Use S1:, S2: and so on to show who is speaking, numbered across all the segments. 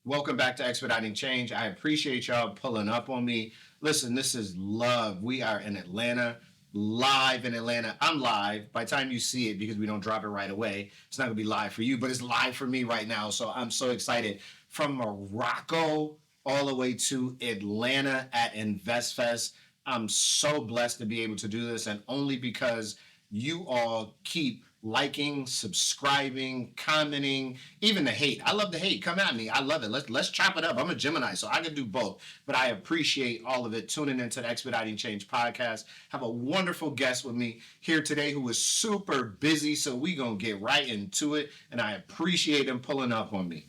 S1: Welcome back to Expediting Change. I appreciate y'all pulling up on me. Listen, this is love. We are in Atlanta, live in Atlanta. I'm live by the time you see it because we don't drop it right away. It's not going to be live for you, but it's live for me right now. So I'm so excited. From Morocco all the way to Atlanta at InvestFest. I'm so blessed to be able to do this, and only because you all keep liking, subscribing, commenting, even the hate. I love the hate. Come at me. I love it. Let's chop it up. I'm a Gemini, so I can do both. But I appreciate all of it. Tuning into the Expediting Change podcast. Have a wonderful guest with me here today who is super busy, so we gonna get right into it. And I appreciate him pulling up on me.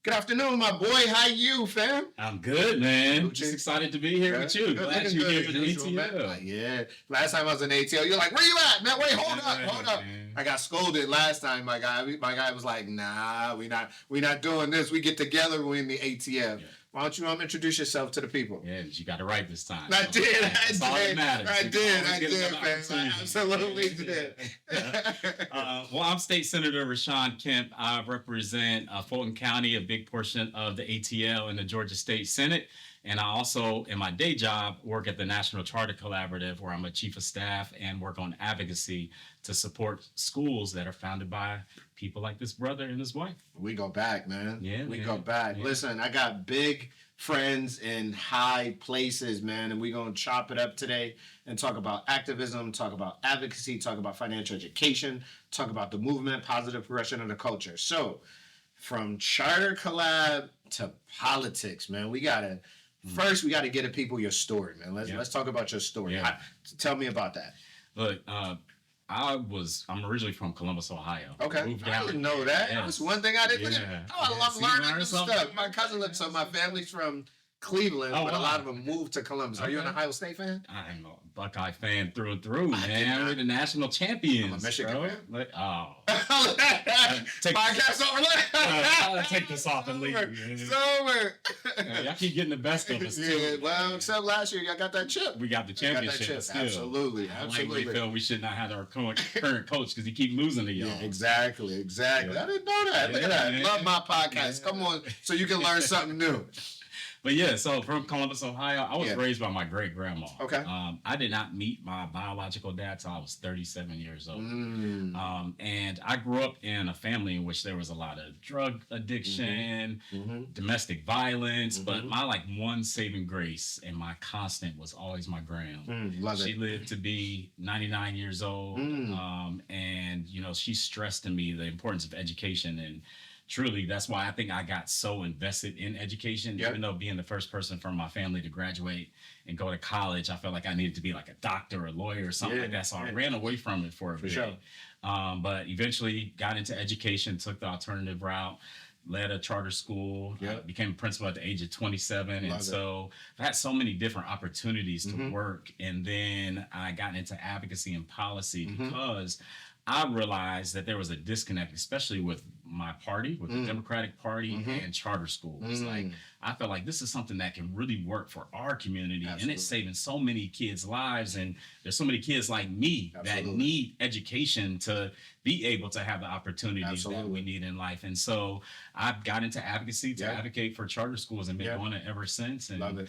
S1: Good afternoon, my boy. How you, fam?
S2: I'm good, man. Just excited to be here with you.
S1: Glad you're here in ATL. Yeah. Last time I was in ATL, you're like, where you at, man? Wait, hold up. Man. I got scolded last time, my guy. My guy was like, nah, we not doing this. We get together when we in the ATL. Yeah. Why don't you introduce yourself to the people?
S2: Yeah, you got it right this time.
S1: I did.
S2: That's all that matters.
S1: I did, man. I absolutely did.
S2: Well, I'm State Senator RaShaun Kemp. I represent Fulton County, a big portion of the ATL in the Georgia State Senate. And I also, in my day job, work at the National Charter Collaborative, where I'm a chief of staff and work on advocacy to support schools that are founded by people like this brother and his wife.
S1: We go back, man.
S2: Yeah,
S1: we go back. Yeah. Listen, I got big friends in high places, man, and we're going to chop it up today and talk about activism, talk about advocacy, talk about financial education, talk about the movement, positive progression of the culture. So, from Charter Collab to politics, man, First, we got to get at people your story, man. Let's talk about your story.
S2: Yeah.
S1: Tell me about that.
S2: Look, I'm originally from Columbus, Ohio.
S1: Okay. I didn't know that.
S2: Yes.
S1: That's one thing I didn't.
S2: Yeah.
S1: I love learning this stuff. My cousin lives, so my family's from Cleveland, but a lot of them moved to Columbus. Are you an Ohio State fan?
S2: I'm a Buckeye fan through and through, man. We're the national champions.
S1: I'm a Michigan fan.
S2: Like,
S1: Podcast over.
S2: I'll take this off and leave.
S1: It's over.
S2: Y'all keep getting the best of us, too.
S1: Yeah, well, except last year, y'all got that chip.
S2: We got the championship still.
S1: Absolutely.
S2: I like we feel we should not have our current coach because he keep losing to y'all.
S1: Yeah, exactly. Yeah. I didn't know that. Look at that. Man. Love my podcast. Come on, so you can learn something new.
S2: But yeah, so from Columbus, Ohio, I was raised by my great-grandma.
S1: Okay.
S2: I did not meet my biological dad till I was 37 years old. And I grew up in a family in which there was a lot of drug addiction, domestic violence, but my one saving grace and my constant was always my gram. She lived to be 99 years old, and she stressed to me the importance of education, and truly, that's why I think I got so invested in education. Even though being the first person from my family to graduate and go to college, I felt like I needed to be like a doctor or a lawyer or something like that. So I ran away from it for a bit. Sure. But eventually got into education, took the alternative route, led a charter school, became a principal at the age of 27. And so I've had so many different opportunities to work. And then I got into advocacy and policy because I realized that there was a disconnect, especially with my party, with the Democratic Party and charter schools. Like, I felt like this is something that can really work for our community. And it's saving so many kids' lives. And there's so many kids like me that need education to be able to have the opportunities that we need in life. And so I got into advocacy to advocate for charter schools and been doing it ever since. And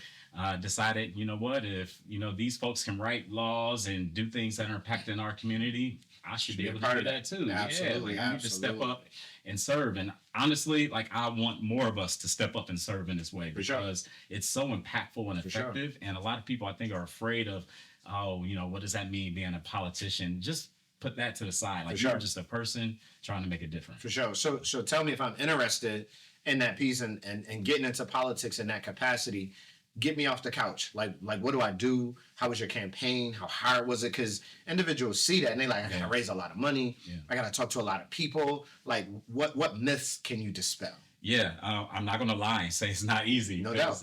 S2: decided, you know what, if, these folks can write laws and do things that are impacting our community, I should be able to do that too.
S1: Absolutely.
S2: I need to step up and serve. And honestly, I want more of us to step up and serve in this way because it's so impactful and effective. And a lot of people, I think, are afraid of, what does that mean being a politician? Just put that to the side. You're just a person trying to make a difference.
S1: For sure. So tell me if I'm interested in that piece and getting into politics in that capacity. Get me off the couch. Like what do I do? How was your campaign? How hard was it? Because individuals see that and they I gotta raise a lot of money. I gotta talk to a lot of people. Like what myths can you dispel?
S2: Yeah, I'm not gonna lie and say it's not easy.
S1: No doubt.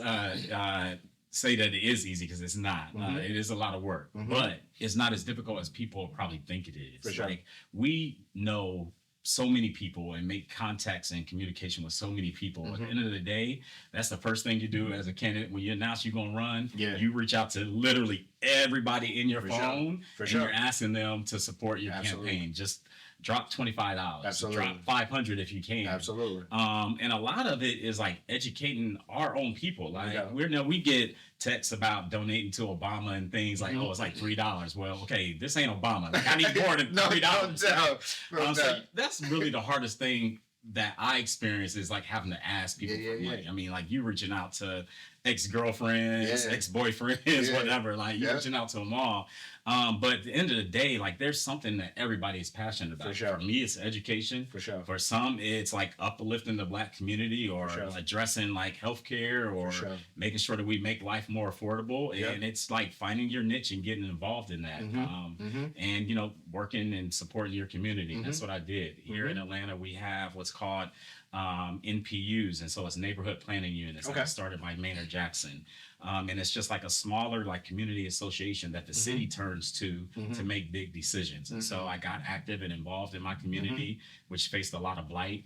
S2: Say that it is easy because it's not. It is a lot of work, but it's not as difficult as people probably think it is.
S1: For sure.
S2: We know so many people and make contacts and communication with so many people. At the end of the day, that's the first thing you do as a candidate. When you announce you're going to run, you reach out to literally everybody in your phone, and you're asking them to support your campaign. Just drop $25.
S1: Absolutely.
S2: Drop 500 if you can.
S1: Absolutely.
S2: And a lot of it is like educating our own people. Like
S1: Yeah.
S2: we get texts about donating to Obama and things like, oh, it's like $3. Well, okay, this ain't Obama. Like, I need more than $3.
S1: No doubt.
S2: So that's really the hardest thing that I experience is like having to ask people for money. I mean, like you reaching out to ex-girlfriends, ex-boyfriends, whatever, like you're reaching out to them all. But at the end of the day, like there's something that everybody is passionate about.
S1: For sure.
S2: For me, it's education.
S1: For sure.
S2: For some, it's like uplifting the Black community or addressing like healthcare or making sure that we make life more affordable. And it's like finding your niche and getting involved in that. And, you know, working and supporting your community. That's what I did. Here in Atlanta, we have what's called NPUs, and so it's neighborhood planning units. I started by Maynard Jackson, and it's just like a smaller like community association that the city turns to make big decisions. And so I got active and involved in my community, which faced a lot of blight,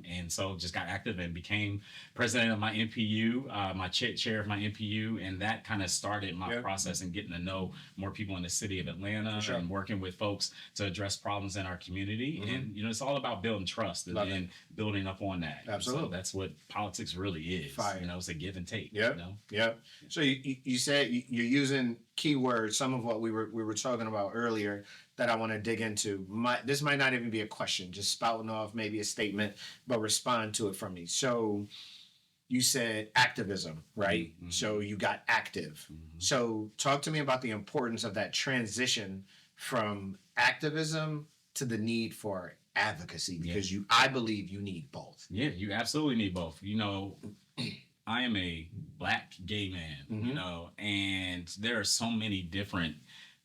S2: and so just got active and became president of my NPU, my chair of my NPU, and that kind of started my process in getting to know more people in the city of Atlanta and working with folks to address problems in our community. And you know, it's all about building trust and building up on that.
S1: Absolutely.
S2: So that's what politics really is.
S1: Fire.
S2: You know, it's a give and take.
S1: Yeah.
S2: You know?
S1: Yeah. So you said you're using keywords, some of what we were talking about earlier that I want to dig into. This might not even be a question, just spouting off maybe a statement, but respond to it from me. So you said activism, right? So you got active. So talk to me about the importance of that transition from activism to the need for advocacy, because I believe you need both.
S2: Yeah, you absolutely need both. You know, I am a Black gay man, you know, and there are so many different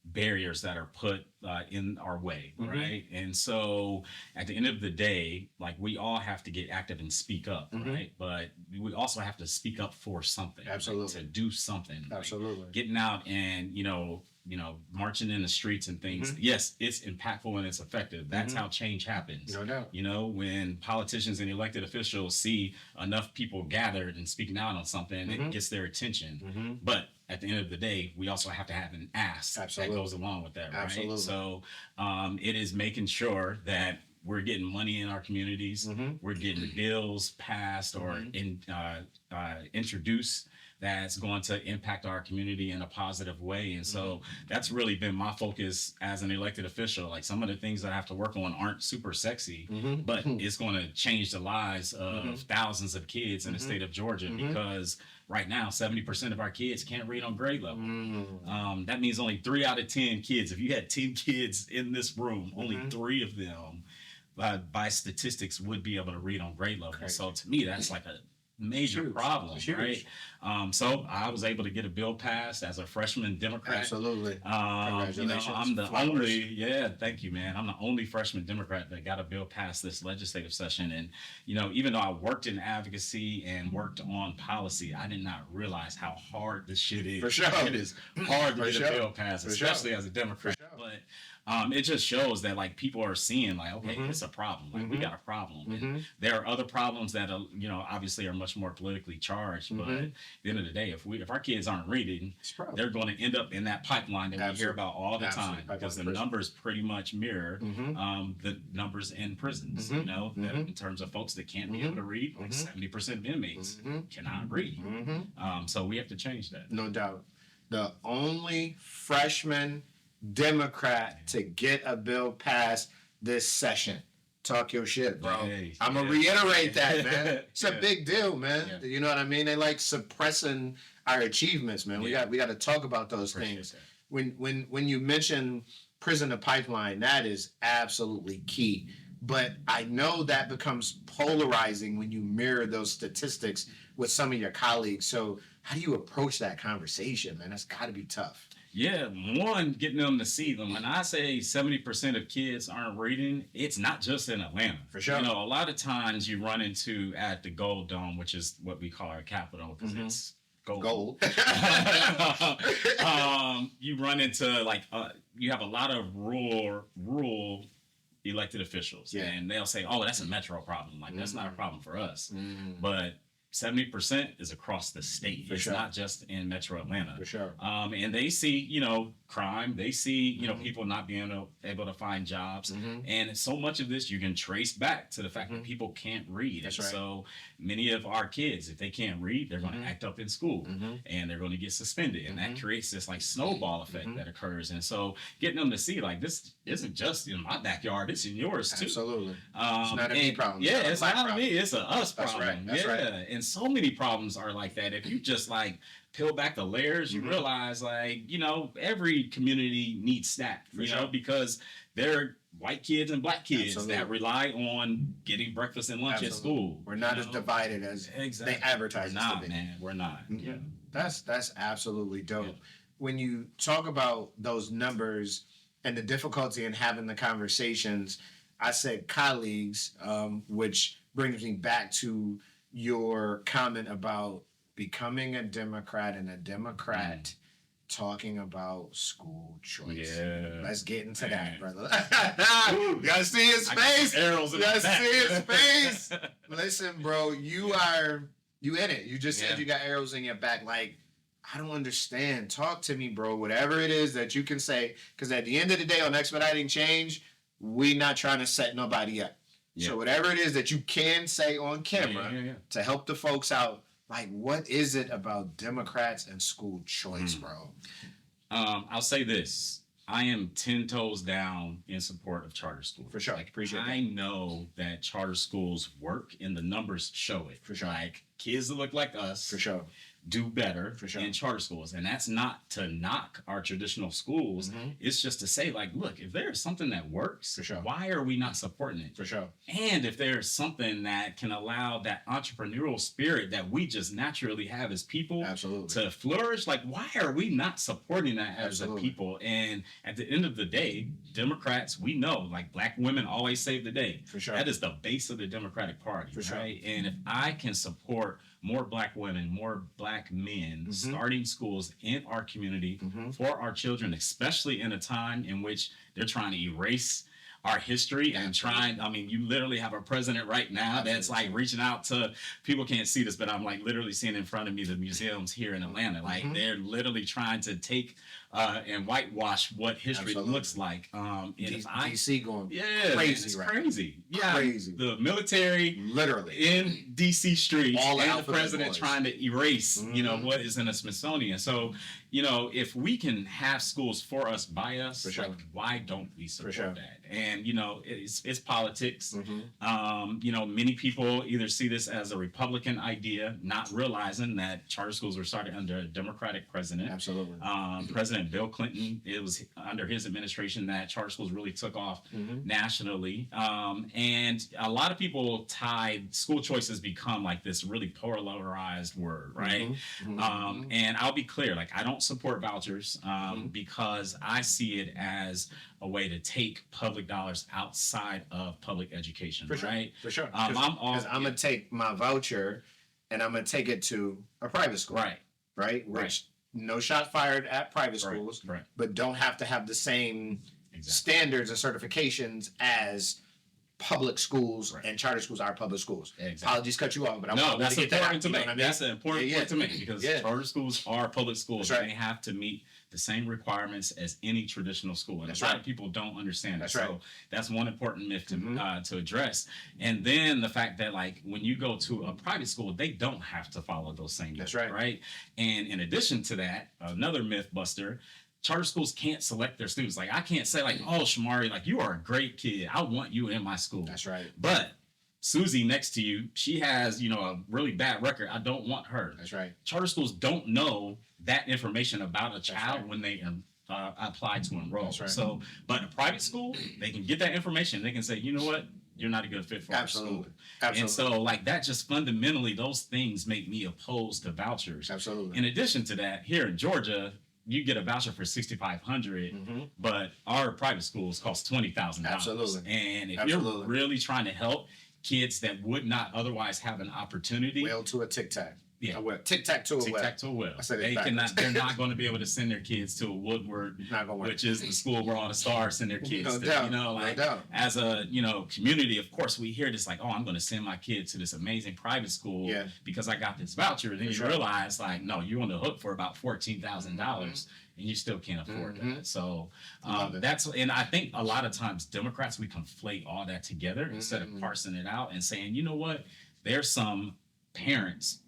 S2: barriers that are put in our way, right? And so at the end of the day, like we all have to get active and speak up, right? But we also have to speak up for something.
S1: Absolutely.
S2: Like, to do something.
S1: Absolutely.
S2: Like getting out and, you know, marching in the streets and things. Yes, it's impactful and it's effective. That's how change happens.
S1: No doubt.
S2: You know, when politicians and elected officials see enough people gathered and speaking out on something, it gets their attention. But at the end of the day, we also have to have an ask that goes along with that, right?
S1: Absolutely.
S2: So it is making sure that we're getting money in our communities, we're getting bills passed or introduced that's going to impact our community in a positive way. And so that's really been my focus as an elected official. Like some of the things that I have to work on aren't super sexy, but it's going to change the lives of thousands of kids in the state of Georgia, because right now, 70% of our kids can't read on grade level. That means only 3 out of 10 kids. If you had 10 kids in this room, only 3 of them by statistics would be able to read on grade level. So to me, that's like a major problem, right? So I was able to get a bill passed as a freshman Democrat.
S1: Absolutely.
S2: Congratulations. You know, I'm the only, thank you, man. I'm the only freshman Democrat that got a bill passed this legislative session. And, you know, even though I worked in advocacy and worked on policy, I did not realize how hard this shit is.
S1: For sure.
S2: It is hard to get a bill passed, especially as a Democrat. But it just shows that like people are seeing like, okay, it's a problem. Like we got a problem. And there are other problems that you know, obviously are much more politically charged. But at the end of the day, if our kids aren't reading, they're going to end up in that pipeline that we hear about all the time, because the numbers pretty much mirror the numbers in prisons. You know, that in terms of folks that can't be able to read, like 70% of inmates cannot read. So we have to change that.
S1: No doubt. The only freshman Democrat to get a bill passed this session. Talk your shit, bro. I'm gonna reiterate that, man. It's a big deal, man. You know what I mean? They like suppressing our achievements, man. We got to talk about those things. When you mention prison to pipeline, that is absolutely key. But I know that becomes polarizing when you mirror those statistics with some of your colleagues. So how do you approach that conversation, man? That's got to be tough.
S2: Yeah, one, getting them to see them. When I say 70% of kids aren't reading, it's not just in Atlanta.
S1: For sure.
S2: You know, a lot of times you run into at the Gold Dome, which is what we call our capital, because it's gold. You run into like, you have a lot of rural elected officials, and they'll say, oh, that's a metro problem. Like, that's not a problem for us. But 70% is across the state.
S1: For
S2: it's
S1: sure.
S2: not just in Metro Atlanta.
S1: For sure.
S2: And they see, crime. They see, people not being able to find jobs. And so much of this you can trace back to the fact that people can't read.
S1: That's
S2: and
S1: right.
S2: So many of our kids, if they can't read, they're going to act up in school and they're going to get suspended. And that creates this like snowball effect that occurs. And so getting them to see like this isn't just in my backyard, it's in yours too.
S1: Absolutely. It's not a me problem.
S2: Yeah, it's
S1: black
S2: not
S1: problem.
S2: me, it's a us
S1: That's
S2: problem.
S1: right. That's
S2: yeah.
S1: right.
S2: And so many problems are like that. If you just like peel back the layers, you realize like, every community needs SNAP, because they're white kids and black kids that rely on getting breakfast and lunch at school.
S1: We're not as divided as they advertise us to be.
S2: Man, we're not.
S1: Yeah. That's absolutely dope.
S2: Yeah.
S1: When you talk about those numbers and the difficulty in having the conversations, I said colleagues, which brings me back to your comment about becoming a Democrat and a Democrat talking about school choice.
S2: Yeah.
S1: Let's get into that,
S2: Man.
S1: brother. You gotta see his face.
S2: Arrows in
S1: You
S2: my
S1: gotta
S2: back.
S1: see his face. Listen, bro, you in it. You just said you got arrows in your back. Like, I don't understand. Talk to me, bro. Whatever it is that you can say. Because at the end of the day on Expediting Change, we not trying to set nobody up.
S2: Yeah.
S1: So whatever it is that you can say on camera to help the folks out, like, what is it about Democrats and school choice, bro?
S2: I'll say this. I am 10 toes down in support of charter schools.
S1: For sure.
S2: Like,
S1: Appreciate
S2: I
S1: that.
S2: know that charter schools work and the numbers show it.
S1: For sure.
S2: Like kids that look like us
S1: For sure.
S2: do better
S1: For sure.
S2: in charter schools. And that's not to knock our traditional schools. It's just to say, like, look, if there's something that works,
S1: For sure.
S2: why are we not supporting it?
S1: For sure.
S2: And if there's something that can allow that entrepreneurial spirit that we just naturally have as people
S1: Absolutely.
S2: to flourish, like, why are we not supporting that as
S1: Absolutely.
S2: a people? And at the end of the day, Democrats, we know, like, black women always save the day.
S1: For sure.
S2: That is the base of the Democratic Party,
S1: For sure.
S2: right? And if I can support more black women, more black men starting schools in our community for our children, especially in a time in which they're trying to erase our history and you literally have a president right now that's like reaching out to, people can't see this, but I'm like literally seeing in front of me the museums here in Atlanta. Like they're literally trying to take and whitewash what history looks like.
S1: DC going
S2: crazy,
S1: it's
S2: crazy. Yeah,
S1: crazy.
S2: The military
S1: Literally.
S2: in DC streets
S1: All the
S2: and the
S1: alphabet
S2: president
S1: boys.
S2: trying to erase, what is in the Smithsonian. So, if we can have schools for us, by us,
S1: For sure.
S2: like, why don't we support
S1: sure.
S2: that? And, it's politics.
S1: Mm-hmm.
S2: Many people either see this as a Republican idea, not realizing that charter schools were started under a Democratic president.
S1: Absolutely.
S2: President Bill Clinton, it was under his administration that charter schools really took off nationally. And a lot of people tied school choices become like this really polarized word, right? And I'll be clear, like I don't support vouchers because I see it as a way to take public dollars outside of public education,
S1: For sure.
S2: right?
S1: For sure.
S2: I'm
S1: I'm going to take my voucher and I'm going to take it to a private school.
S2: Right.
S1: Right? Which no shot fired at private schools,
S2: Right.
S1: but don't have to have the same
S2: Exactly.
S1: standards and certifications as public schools and charter schools are public schools.
S2: Exactly.
S1: Apologies, cut you off, but I
S2: No,
S1: want
S2: that's
S1: to get that out.
S2: important to
S1: You know
S2: me.
S1: what I mean?
S2: That's an important point to me because charter schools are public schools.
S1: That's right.
S2: They have to meet the same requirements as any traditional school, and
S1: That's
S2: a lot
S1: right.
S2: of people don't understand
S1: That's
S2: it.
S1: right.
S2: So that's one important myth to address. And then the fact that like when you go to a private school, they don't have to follow those same
S1: That's
S2: rules,
S1: right.
S2: right? And in addition to that, another myth buster. Charter schools can't select their students. Like I can't say like, oh, Shamari, like you are a great kid. I want you in my school.
S1: That's right.
S2: But Susie next to you, she has, a really bad record. I don't want her.
S1: That's right.
S2: Charter schools don't know that information about a child
S1: right.
S2: when they apply to enroll.
S1: That's right.
S2: So, but a private school, they can get that information. They can say, you know what? You're not a good fit for our school.
S1: Absolutely.
S2: And so like that just fundamentally, those things make me opposed to vouchers.
S1: Absolutely.
S2: In addition to that, here in Georgia, you get a voucher for $6,500, but our private schools cost $20,000.
S1: Absolutely.
S2: And if
S1: Absolutely.
S2: you're really trying to help kids that would not otherwise have an opportunity,
S1: Well to a tic tac.
S2: Yeah.
S1: I will. Tic-tac-toe well.
S2: Tic-tac-toe well.
S1: I said it
S2: They
S1: backwards.
S2: they're not going to be able to send their kids to a Woodward,
S1: Not gonna work.
S2: which is the school where all the stars send their kids
S1: No
S2: to.
S1: doubt.
S2: You know,
S1: No
S2: like
S1: doubt.
S2: as a community, of course, we hear this like, oh, I'm going to send my kid to this amazing private school
S1: Yeah.
S2: because I got this voucher. And then you
S1: Sure.
S2: realize like, no, you're on the hook for about $14,000. And you still can't afford that. So
S1: Love it.
S2: that's, and I think a lot of times Democrats, we conflate all that together instead of parsing it out and saying, you know what, there's some parents,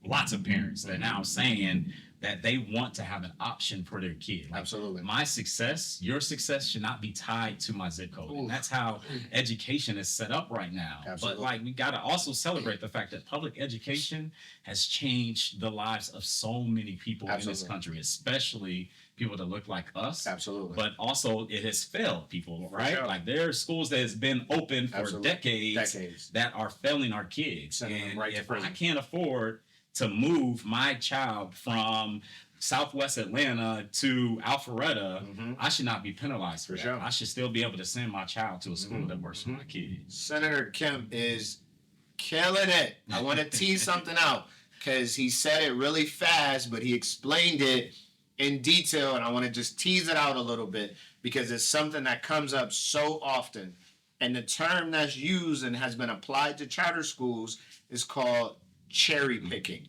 S2: lots of parents that are now saying that they want to have an option for their kid. Like,
S1: Absolutely.
S2: my success, your success should not be tied to my zip code. And that's how education is set up right now.
S1: Absolutely.
S2: But like we got to also celebrate the fact that public education has changed the lives of so many people in this
S1: Absolutely.
S2: country, especially people that look like us.
S1: Absolutely.
S2: But also it has failed people, right?
S1: sure.
S2: Like there are schools that has been open for
S1: Absolutely.
S2: decades that are failing our kids.
S1: Sending them
S2: And
S1: right to
S2: if
S1: prison.
S2: I can't afford to move my child from Southwest Atlanta to Alpharetta, I should not be penalized for that.
S1: sure.
S2: I should still be able to send my child to a school that works for my kids.
S1: Senator Kemp is killing it. I want to tease something out because he said it really fast, but he explained it in detail, and I want to just tease it out a little bit because it's something that comes up so often. And the term that's used and has been applied to charter schools is called cherry picking.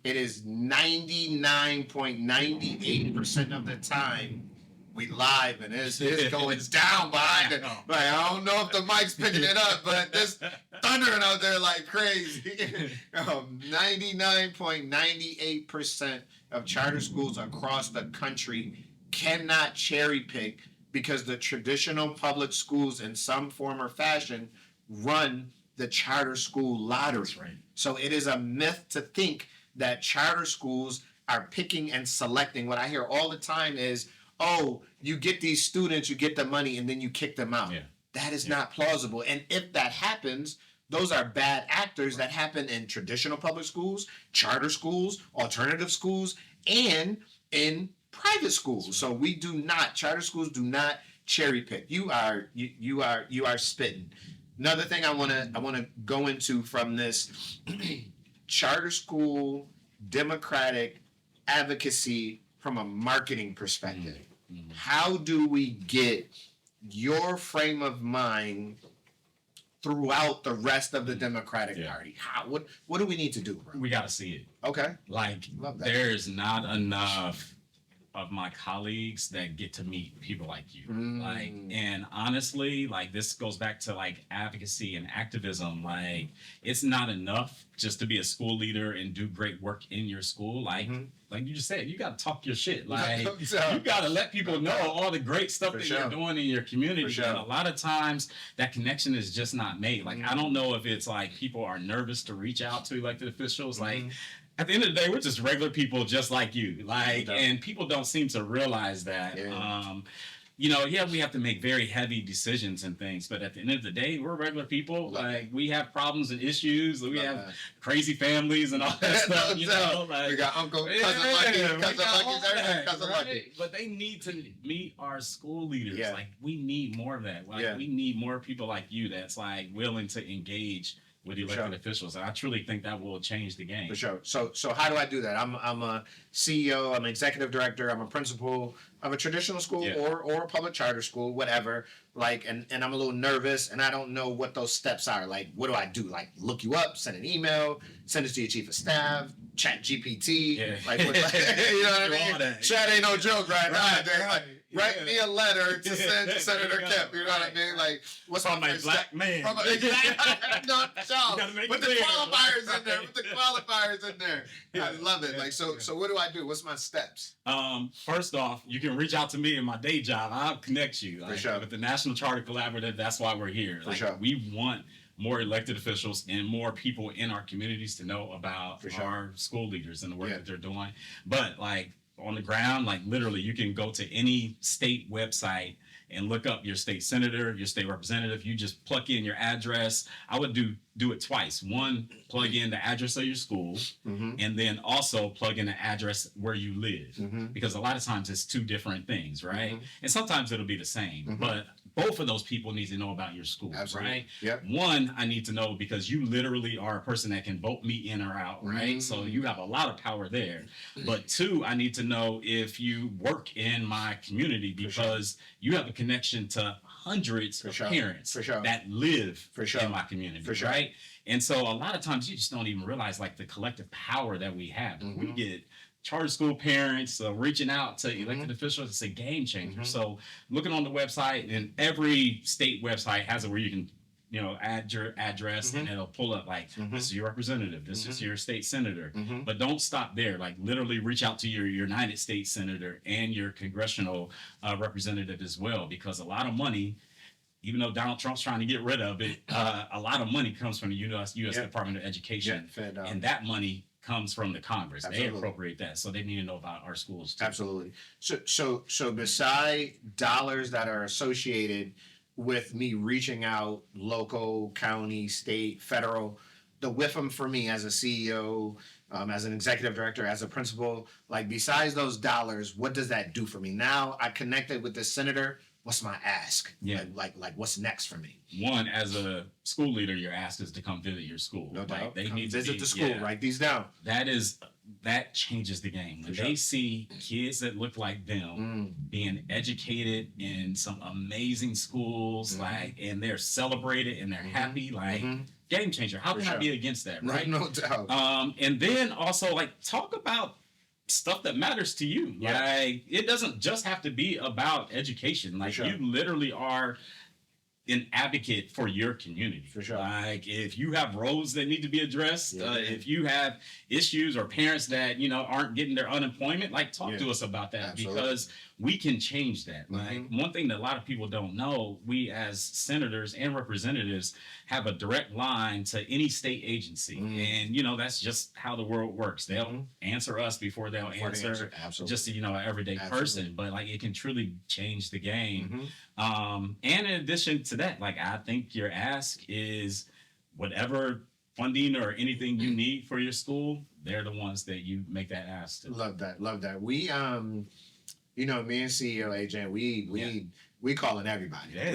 S1: It is 99.98% of the time we live, and it's going down behind it. Like, I don't know if the mic's picking it up, but there's thundering out there like crazy. 99.98% of charter schools across the country cannot cherry pick because the traditional public schools in some form or fashion run the charter school lottery.
S2: That's right.
S1: So it is a myth to think that charter schools are picking and selecting. What I hear all the time is, oh, you get these students, you get the money, and then you kick them out.
S2: Yeah.
S1: That is not plausible. And if that happens, those are bad actors that happen in traditional public schools, charter schools, alternative schools, and in private schools. So we do not, charter schools do not cherry pick. You are spitting. Another thing I wanna go into from this charter school democratic advocacy from a marketing perspective. How do we get your frame of mind throughout the rest of the Democratic Party? What do we need to do, bro?
S2: We got to see it.
S1: Okay.
S2: Like,
S1: Love that.
S2: there's not enough of my colleagues that get to meet people like you. Like, and honestly, like, this goes back to like advocacy and activism. Like, it's not enough just to be a school leader and do great work in your school. Like you just said, you got to talk your shit. Like, you got to let people know all the great stuff that you're doing in your community. And a lot of times that connection is just not made. Like, I don't know if it's like people are nervous to reach out to elected officials. Like, at the end of the day, we're just regular people just like you. Like, and people don't seem to realize that. We have to make very heavy decisions and things, but at the end of the day, we're regular people. Like, we have problems and issues. We have crazy families and all that stuff.
S1: Like, we got Uncle, cousin Lucky.
S2: But they need to meet our school leaders.
S1: Yeah.
S2: Like, we need more of that. Like, we need more people like you that's like willing to engage with elected officials. And I truly think that will change the game.
S1: For sure. So how do I do that? I'm a CEO, I'm an executive director, I'm a principal of a traditional school or a public charter school, whatever. Like, and I'm a little nervous and I don't know what those steps are. Like, what do I do? Like, look you up, send an email, send it to your chief of staff, chat GPT. Like, you know what I mean? Chat ain't no joke right now. Write me a letter to send to Senator Kemp. You know what I mean? Like, what's
S2: on my black man?
S1: Put the qualifiers in there. Put the qualifiers in there. I love it. Like, so what do I do? What's my steps?
S2: First off, you can reach out to me in my day job. I'll connect you. Like, with the National Charter Collaborative, that's why we're here. Like, we want more elected officials and more people in our communities to know about our school leaders and the work that they're doing. But like, on the ground, like literally you can go to any state website and look up your state senator, your state representative. You just plug in your address. I would do it twice. One, plug in the address of your school, and then also plug in the address where you live. Because a lot of times it's two different things, right? And sometimes it'll be the same. But both of those people need to know about your school,
S1: Absolutely.
S2: right?
S1: Yep.
S2: One, I need to know because you literally are a person that can vote me in or out, right? So you have a lot of power there. But two, I need to know if you work in my community because you have a connection to hundreds of parents that live in my community, right? And so a lot of times you just don't even realize like the collective power that we have. We get charter school parents reaching out to elected officials. It's a game changer. So looking on the website, and every state website has it where you can, add your address and it'll pull up like, this is your representative, this is your state senator. But don't stop there. Like literally reach out to your United States senator and your congressional representative as well, because a lot of money, even though Donald Trump's trying to get rid of it, a lot of money comes from the U.S. Department of Education, and that money comes from the Congress. Absolutely. They appropriate that, so they need to know about our schools too.
S1: Absolutely. So beside dollars that are associated with me reaching out, local, county, state, federal, the WIFM for me as a CEO, as an executive director, as a principal, like besides those dollars, what does that do for me? Now I connected with this senator. What's my ask?
S2: Yeah.
S1: Like what's next for me?
S2: One, as a school leader, your ask is to come visit your school.
S1: No doubt.
S2: They need
S1: to visit the school. Write these down.
S2: That changes the game. When they see kids that look like them being educated in some amazing schools, and they're celebrated and they're happy, game changer. How can I be against that, right?
S1: No doubt.
S2: And then also talk about stuff that matters to you. Like it doesn't just have to be about education. Like you literally are an advocate for your community. For sure. Like if you have roads that need to be addressed, if you have issues or parents that aren't getting their unemployment, talk to us about that. Absolutely. Because we can change that. Like one thing that a lot of people don't know, we as senators and representatives have a direct line to any state agency, and that's just how the world works. They'll answer us before they'll answer just an everyday person. But it can truly change the game. And in addition to that, I think your ask is whatever funding or anything you need for your school, they're the ones that you make that ask to.
S1: Love that. We me and CEO Agent, we calling everybody.
S2: Yeah,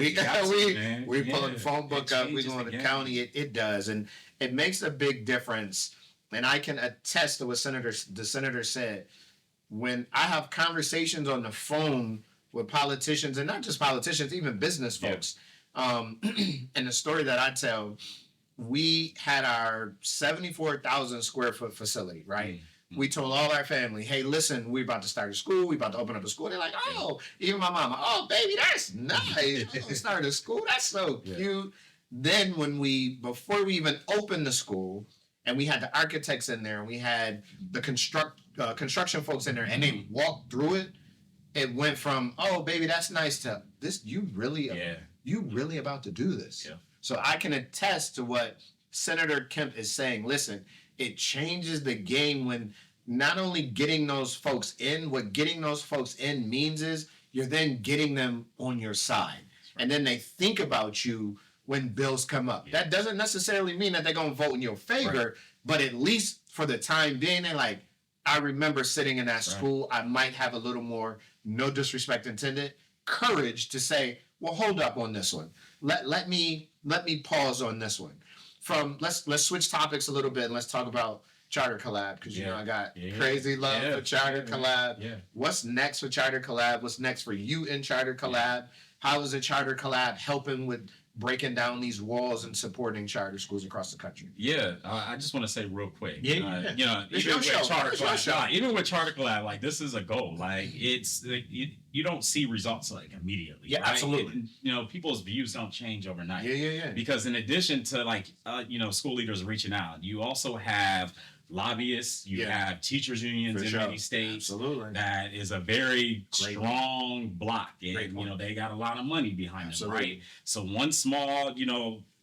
S1: we pulling the phone book up. We going to the county. It does, and it makes a big difference. And I can attest to what the senator said. When I have conversations on the phone with politicians, and not just politicians, even business folks. And the story that I tell, we had our 74,000 square foot facility, right? We told all our family, hey, listen, we're about to start a school. We're about to open up a school. They're like, oh, even my mama, oh, baby, that's nice. Start a school. That's so cute. Then before we even opened the school, and we had the architects in there, and we had the construction folks in there, and they walked through it, it went from, oh, baby, that's nice, to this, you really about to do this. Yeah. So I can attest to what Senator Kemp is saying. Listen, it changes the game when not only getting those folks in, what getting those folks in means is you're then getting them on your side. Right. And then they think about you when bills come up. Yeah. That doesn't necessarily mean that they're going to vote in your favor, but at least for the time being, they're like, I remember sitting in that school. I might have a little more, no disrespect intended, courage to say, well, hold up on this one. Let me pause on this one. Let's switch topics a little bit and let's talk about Charter Collab, because I got crazy love for Charter Collab. Yeah. What's next for Charter Collab? What's next for you in Charter Collab? Yeah. How is a Charter Collab helping with breaking down these walls and supporting charter schools across the country?
S2: Yeah, I just want to say real quick.
S1: Even
S2: with Charter Collab, this is a goal. It's you don't see results immediately.
S1: Yeah,
S2: right?
S1: absolutely.
S2: People's views don't change overnight.
S1: Yeah.
S2: Because in addition to school leaders reaching out, you also have lobbyists, you have teachers unions in many states.
S1: Absolutely.
S2: That is a very strong block, and they got a lot of money behind them, right? So one small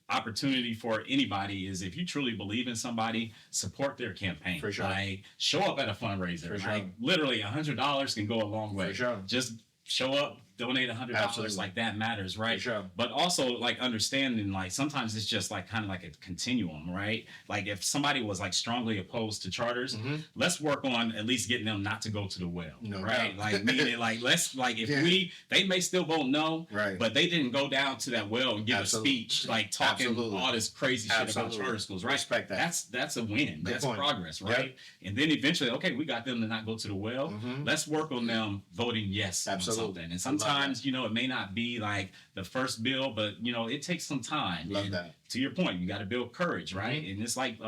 S2: opportunity for anybody is, if you truly believe in somebody, support their campaign.
S1: For sure.
S2: Show up at a fundraiser. Literally $100 can go a long way.
S1: For sure.
S2: Just show up, donate $100,
S1: Absolutely.
S2: like that matters, right?
S1: For sure.
S2: But also like understanding, like sometimes it's just like kind of like a continuum, right? Like if somebody was like strongly opposed to charters, let's work on at least getting them not to go to the well,
S1: No
S2: right?
S1: doubt.
S2: Like meaning like let's like if
S1: Yeah.
S2: they may still vote no,
S1: Right.
S2: but they didn't go down to that well and give
S1: Absolutely.
S2: a speech like talking
S1: Absolutely.
S2: all this crazy shit
S1: Absolutely.
S2: about charter schools, right?
S1: Respect that.
S2: That's a win.
S1: Good
S2: That's
S1: point.
S2: progress,
S1: Yep.
S2: right? And then eventually, okay, we got them to not go to the well. Let's work on them voting yes
S1: Absolutely.
S2: on something. And sometimes, you know, it may not be like the first bill, but you know, it takes some time.
S1: Love
S2: and
S1: that.
S2: To your point, you got to build courage, right? And it's like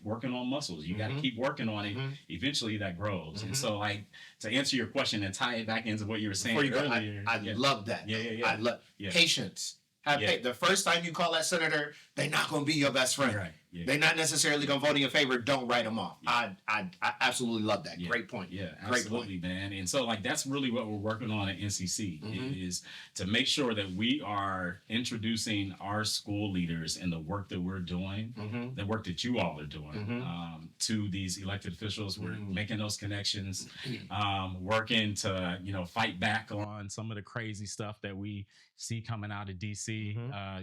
S2: working on muscles. You got to keep working on it. Eventually, that grows. And so, like to answer your question and tie it back into what you were saying earlier,
S1: I love that.
S2: Yeah.
S1: I love patience. The first time you call that senator, they're not going to be your best friend.
S2: Right. Yeah.
S1: They're not necessarily going to vote in your favor. Don't write them off.
S2: Yeah.
S1: I absolutely love that.
S2: Yeah.
S1: Great point.
S2: Yeah,
S1: Great
S2: absolutely,
S1: point.
S2: man. And so, like, that's really what we're working on at NCC is to make sure that we are introducing our school leaders and the work that we're doing, the work that you all are doing, to these elected officials. We're making those connections, working to, you know, fight back on some of the crazy stuff that we see coming out of DC.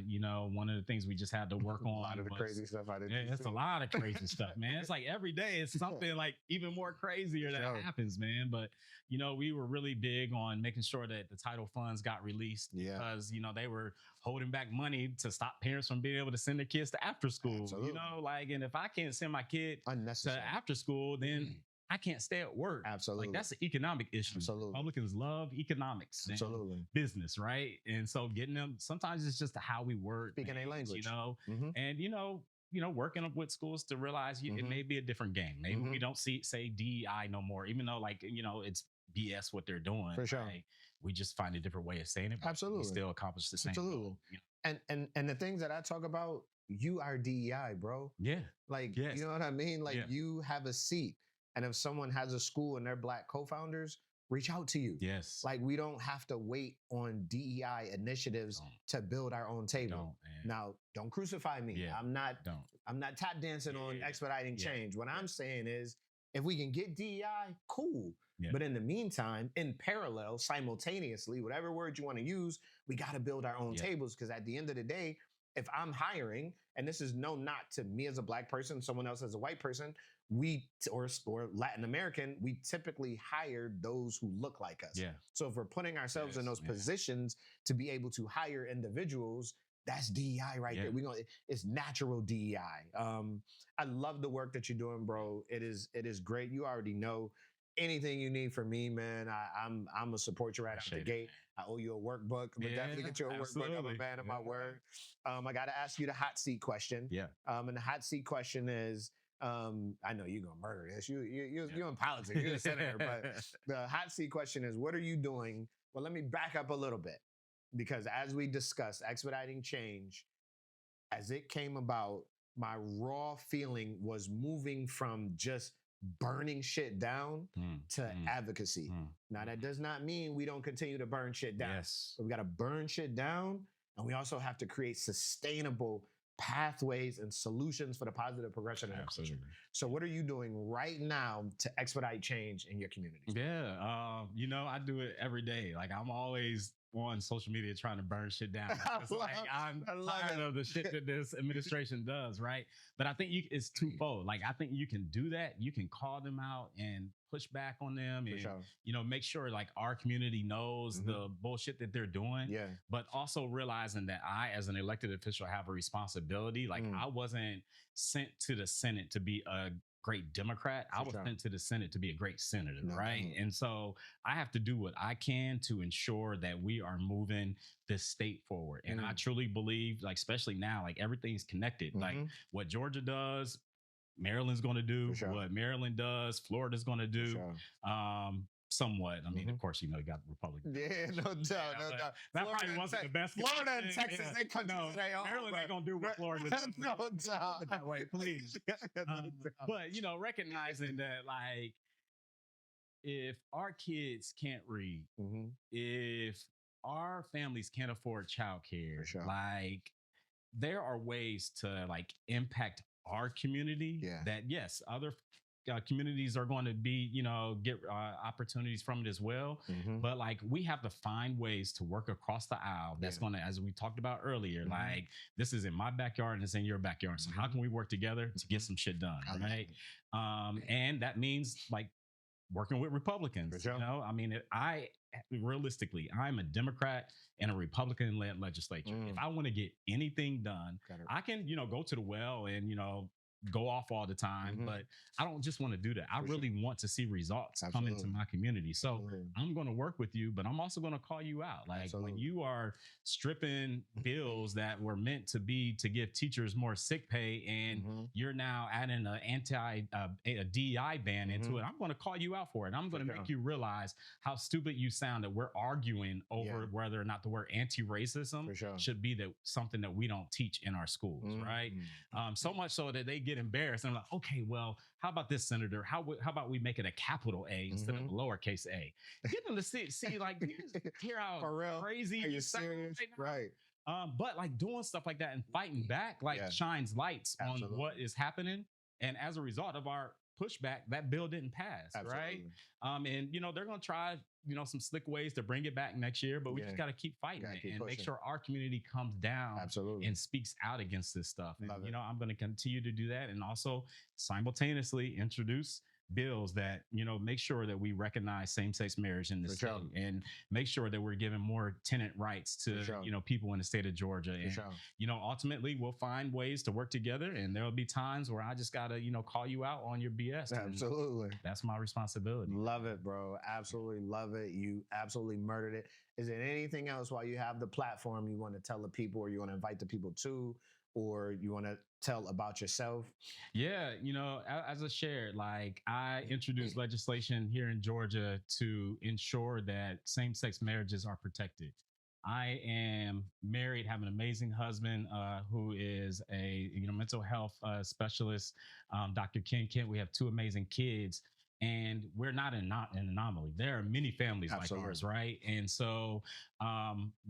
S2: You know, one of the things we just had to work on.
S3: A lot of the crazy stuff I did.
S2: Yeah, it's a lot of crazy stuff, man. It's like every day it's something like even more crazier that happens, man. But you know, we were really big on making sure that the title funds got released because you know they were holding back money to stop parents from being able to send their kids to after school.
S3: Absolutely.
S2: You know, like, and if I can't send my kid
S3: Unnecessary.
S2: to after school, then I can't stay at work.
S3: Absolutely.
S2: Like that's an economic issue.
S3: Absolutely.
S2: Republicans love economics.
S3: Absolutely.
S2: Business, right? And so getting them, sometimes it's just how we work.
S3: Speaking a language.
S2: You know, and you know, working up with schools to realize it may be a different game. Maybe we don't say DEI no more, even though like, you know, it's BS what they're doing.
S3: For sure.
S2: Right? We just find a different way of saying it. But
S3: Absolutely.
S2: we still accomplish the same.
S3: Absolutely.
S2: Goal, you know?
S3: And the things that I talk about, you are DEI, bro.
S2: Yeah.
S3: Like,
S2: Yes.
S3: you know what I mean? Like you have a seat. And if someone has a school and they're Black co-founders, reach out to you.
S2: Yes.
S3: Like we don't have to wait on DEI initiatives to build our own table. Now, don't crucify me.
S2: Yeah.
S3: I'm not tap dancing on expediting change. What I'm saying is if we can get DEI, cool.
S2: Yeah.
S3: But in the meantime, in parallel, simultaneously, whatever word you want to use, we got to build our own tables. Because at the end of the day, if I'm hiring, and this is no knock to me as a Black person, someone else as a white person, or Latin American, we typically hire those who look like us.
S2: Yeah.
S3: So if we're putting ourselves in those positions to be able to hire individuals, that's DEI right there. It's natural DEI. I love the work that you're doing, bro. It is great. You already know. Anything you need from me, man, I'm gonna support you right out the gate. I owe you a workbook, but definitely get you a workbook. I'm a man of my word. I got to ask you the hot seat question.
S2: Yeah.
S3: And the hot seat question is, I know you're gonna murder this. You're in politics. You're a senator, but the hot seat question is, what are you doing? Well, let me back up a little bit because as we discussed, expediting change, as it came about, my raw feeling was moving from just burning shit down to advocacy. Now, that does not mean we don't continue to burn shit down.
S2: Yes.
S3: But we got to burn shit down, and we also have to create sustainable pathways and solutions for the positive progression of the culture. So what are you doing right now to expedite change in your community?
S2: Yeah. You know, I do it every day. Like I'm always on social media trying to burn shit down. I'm tired of the shit that this administration does, right? But I think it's twofold. Like I think you can do that. You can call them out and push back on them and you know, make sure like our community knows the bullshit that they're doing. Yeah. But also realizing that I, as an elected official, have a responsibility. Like I wasn't sent to the Senate to be a great Democrat. I was sent to the Senate to be a great senator, right? And so I have to do what I can to ensure that we are moving this state forward. And I truly believe, like, especially now, like everything's connected. Like what Georgia does, Maryland's going to do. What Maryland does, Florida's going to do. Somewhat. I mean, of course, you know, you got Republicans.
S3: Yeah, no doubt, no doubt.
S2: That probably wasn't the best.
S3: Florida and Texas, they come
S2: no, Maryland ain't gonna do what Florida does.
S3: No doubt.
S2: Wait, please. But you know, recognizing that, like, if our kids can't read, if our families can't afford childcare, like, there are ways to like impact our community that yes, other communities are going to be, get opportunities from it as well. But like, we have to find ways to work across the aisle. That's going to, as we talked about earlier, like, this is in my backyard and it's in your backyard. So how can we work together to get some shit done? Right. And that means like working with Republicans.
S3: Sure.
S2: I mean, realistically, I'm a Democrat in a Republican-led legislature. If I want to get anything done, I can, go to the well and, go off all the time, but I don't just want to do that. I really want to see results come into my community. So I'm going to work with you, but I'm also going to call you out. Like, when you are stripping bills that were meant to be to give teachers more sick pay, and you're now adding a DEI ban into it, I'm going to call you out for it. I'm going to make you realize how stupid you sound that we're arguing over whether or not the word anti-racism should be something that we don't teach in our schools, right? So much so that they get embarrassed and I'm like, okay, well, how about this, Senator? How about we make it a capital A instead of a lowercase a? Get them to see like, you just hear how crazy
S3: Are you serious? Right.
S2: But like, doing stuff like that and fighting back, like, shines lights on what is happening. And as a result of our pushback, that bill didn't pass, right? And they're going to try some slick ways to bring it back next year, but we just got to keep fighting and make sure our community comes down and speaks out against this stuff. And I'm going to continue to do that, and also simultaneously introduce bills that make sure that we recognize same-sex marriage in the state, and make sure that we're giving more tenant rights to people in the state of Georgia. And ultimately we'll find ways to work together, and there'll be times where I just gotta call you out on your BS.
S3: Absolutely.
S2: That's my responsibility.
S3: Love it, bro. Absolutely love it. You absolutely murdered it. Is there anything else while you have the platform you want to tell the people, or you want to invite the people to, or you want to tell about yourself?
S2: Yeah, as I shared, like, I introduced legislation here in Georgia to ensure that same-sex marriages are protected. I am married, have an amazing husband who is a mental health specialist, Dr. Ken Kemp. We have 2 amazing kids. And we're not an anomaly. There are many families like ours, right? And so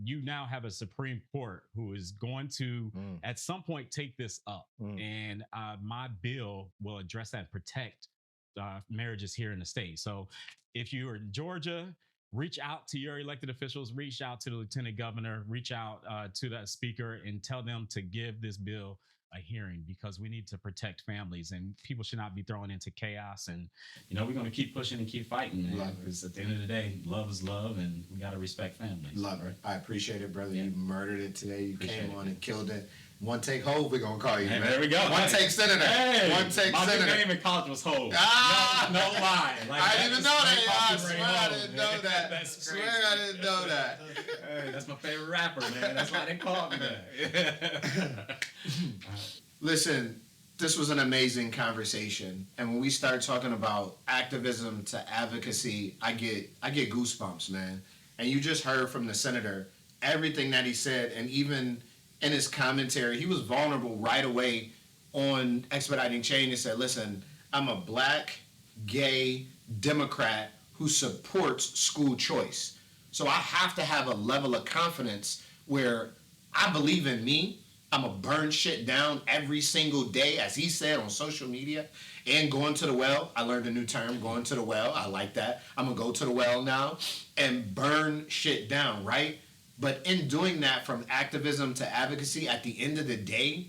S2: you now have a Supreme Court who is going to, at some point, take this up. And my bill will address that and protect marriages here in the state. So if you are in Georgia, reach out to your elected officials, reach out to the lieutenant governor, reach out to that speaker, and tell them to give this bill a hearing, because we need to protect families, and people should not be thrown into chaos. And we're going to keep pushing and keep fighting, because at the end of the day, love is love, and we got to respect families.
S1: Love it. I appreciate it, brother. You murdered it today. You came on and killed it. One take Hove, we're gonna call you.
S2: Hey,
S1: man.
S2: There we go.
S1: One take Senator.
S2: Hey,
S1: one take
S2: my
S1: Senator.
S2: My name in college was Hove.
S1: No
S2: lie. Like,
S1: I didn't even know that. I swear I
S2: Hove,
S1: didn't know that.
S2: That's
S1: crazy.
S2: Swear
S1: I didn't know that.
S2: Hey, that's my favorite rapper, man. That's why they called me that.
S1: Listen, this was an amazing conversation, and when we start talking about activism to advocacy, I get goosebumps, man. And you just heard from the senator everything that he said, and even in his commentary, he was vulnerable right away on Expediting Change and said, listen, I'm a black, gay Democrat who supports school choice. So I have to have a level of confidence where I believe in me. I'm going to burn shit down every single day, as he said, on social media, and going to the well. I learned a new term, going to the well. I like that. I'm going to go to the well now and burn shit down, right? But in doing that, from activism to advocacy, at the end of the day,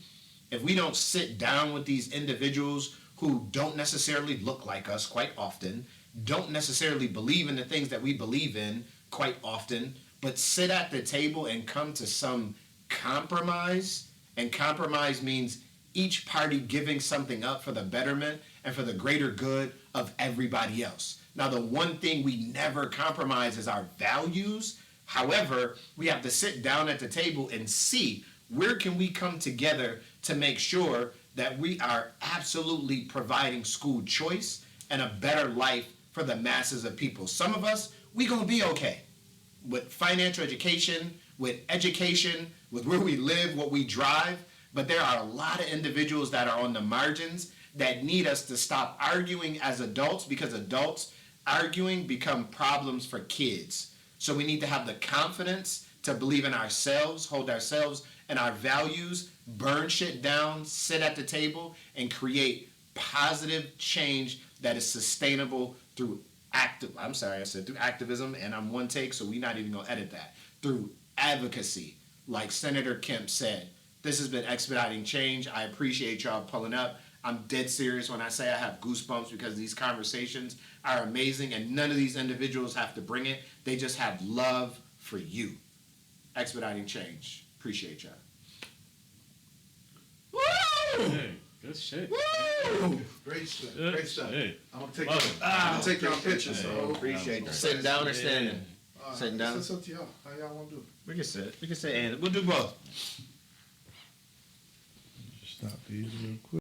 S1: if we don't sit down with these individuals who don't necessarily look like us quite often, don't necessarily believe in the things that we believe in quite often, but sit at the table and come to some compromise, and compromise means each party giving something up for the betterment and for the greater good of everybody else. Now, the one thing we never compromise is our values. However, we have to sit down at the table and see where can we come together to make sure that we are absolutely providing school choice and a better life for the masses of people. Some of us, we gonna be okay with financial education, with where we live, what we drive, but there are a lot of individuals that are on the margins that need us to stop arguing as adults, because adults arguing become problems for kids. So we need to have the confidence to believe in ourselves, hold ourselves and our values, burn shit down, sit at the table, and create positive change that is sustainable through through activism, and I'm one take, so we're not even gonna edit that. Through advocacy, like Senator Kemp said. This has been Expediting Change. I appreciate y'all pulling up. I'm dead serious when I say I have goosebumps because these conversations are amazing, and none of these individuals have to bring it. They just have love for you. Expediting Change. Appreciate y'all. Woo!
S2: Hey, good shit.
S1: Woo!
S4: Great stuff.
S2: Good
S4: Great stuff.
S2: shit.
S4: I'm gonna take
S2: Love
S4: y'all.
S2: it.
S4: I'm gonna take y'all pictures.
S2: Hey,
S4: So
S1: Appreciate you.
S2: bro.
S1: Sitting down or standing? Sitting down?
S4: It's up to y'all. How y'all wanna do it?
S1: We can sit. We can sit, and we'll do both.
S4: Stop these real quick.